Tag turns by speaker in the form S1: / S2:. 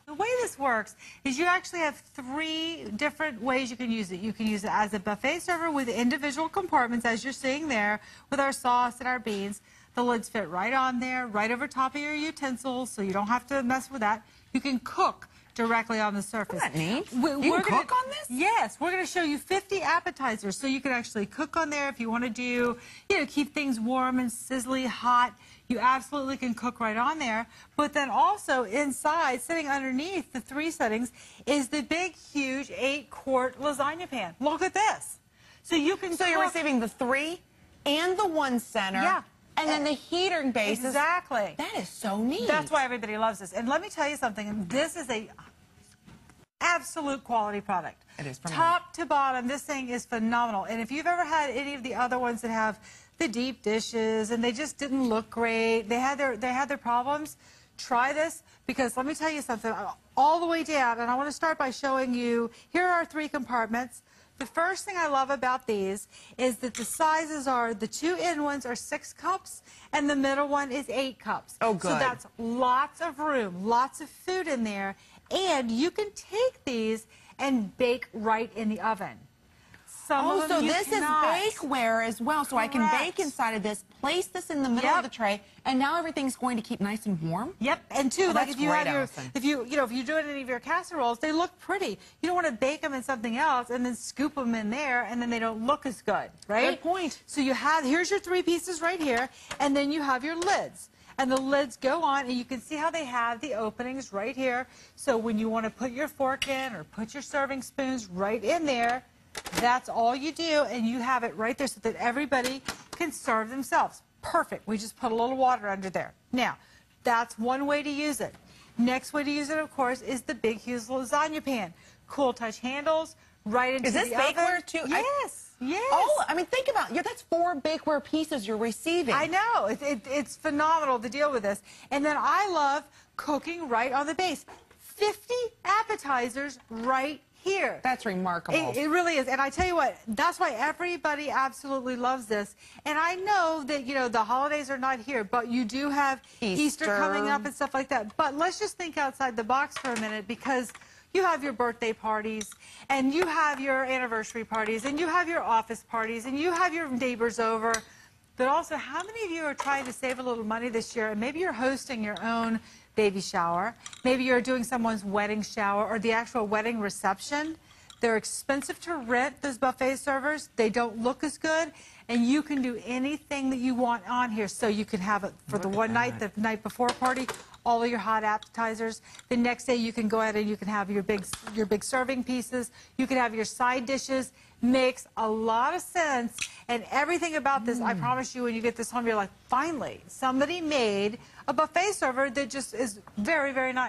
S1: The way this works is you actually have 3 different ways you can use it. You can use it as a buffet server with individual compartments, as you're seeing there, with our sauce and our beans. The lids fit right on there, right over top of your utensils, so you don't have to mess with that. You can cook directly on the surface.
S2: Isn't that neat?
S1: You
S2: can cook on this?
S1: Yes, we're going to show you 50 appetizers, so you can actually cook on there if you want to do, keep things warm and sizzly hot. You absolutely can cook right on there. But then also inside, sitting underneath the 3 settings, is the big, huge 8-quart lasagna pan. Look at this. So you can.
S2: So you're receiving the 3 and the 1 center.
S1: Yeah.
S2: And then the heater base.
S1: Exactly.
S2: That is so neat.
S1: That's why everybody loves this. And let me tell you something. This is a absolute quality product.
S2: It is.
S1: Top to bottom, this thing is phenomenal. And if you've ever had any of the other ones that have the deep dishes and they just didn't look great, they had their problems, try this, because let me tell you something. All the way down, and I want to start by showing you, here are our 3 compartments. The first thing I love about these is that the sizes are, the 2 end ones are 6 cups, and the middle one is 8 cups.
S2: Oh, good.
S1: So that's lots of room, lots of food in there, and you can take these and bake right in the oven.
S2: So this is bakeware as well, so
S1: Correct.
S2: I can bake inside of this, place this in the middle of the tray, and now everything's going to keep nice and warm?
S1: Yep, and too, like if you
S2: great,
S1: have if you do any of your casseroles, they look pretty. You don't want to bake them in something else and then scoop them in there, and then they don't look as good, right?
S2: Good point.
S1: So here's your 3 pieces right here, and then you have your lids. And the lids go on, and you can see how they have the openings right here. So when you want to put your fork in or put your serving spoons right in there, that's all you do, and you have it right there so that everybody can serve themselves. Perfect. We just put a little water under there. Now, that's one way to use it. Next way to use it, of course, is the big, huge lasagna pan. Cool touch handles, right into the oven.
S2: Is this bakeware, too?
S1: Yes. Yes.
S2: Oh, I mean, think about it. That's 4 bakeware pieces you're receiving.
S1: I know. It's phenomenal to deal with this. And then I love cooking right on the base. 50 appetizers right here.
S2: That's remarkable.
S1: It really is. And I tell you what, that's why everybody absolutely loves this. And I know that, the holidays are not here, but you do have Easter coming up and stuff like that. But let's just think outside the box for a minute, because you have your birthday parties, and you have your anniversary parties, and you have your office parties, and you have your neighbors over. But also, how many of you are trying to save a little money this year, and maybe you're hosting your own baby shower, maybe you're doing someone's wedding shower or the actual wedding reception? They're expensive to rent, those buffet servers. They don't look as good, and you can do anything that you want on here. So you can have it for the one night, the night before party, all of your hot appetizers. The next day you can go ahead and you can have your big serving pieces. You can have your side dishes. Makes a lot of sense, and everything about this, I promise you, when you get this home, you're like, finally, somebody made a buffet server that just is very, very nice.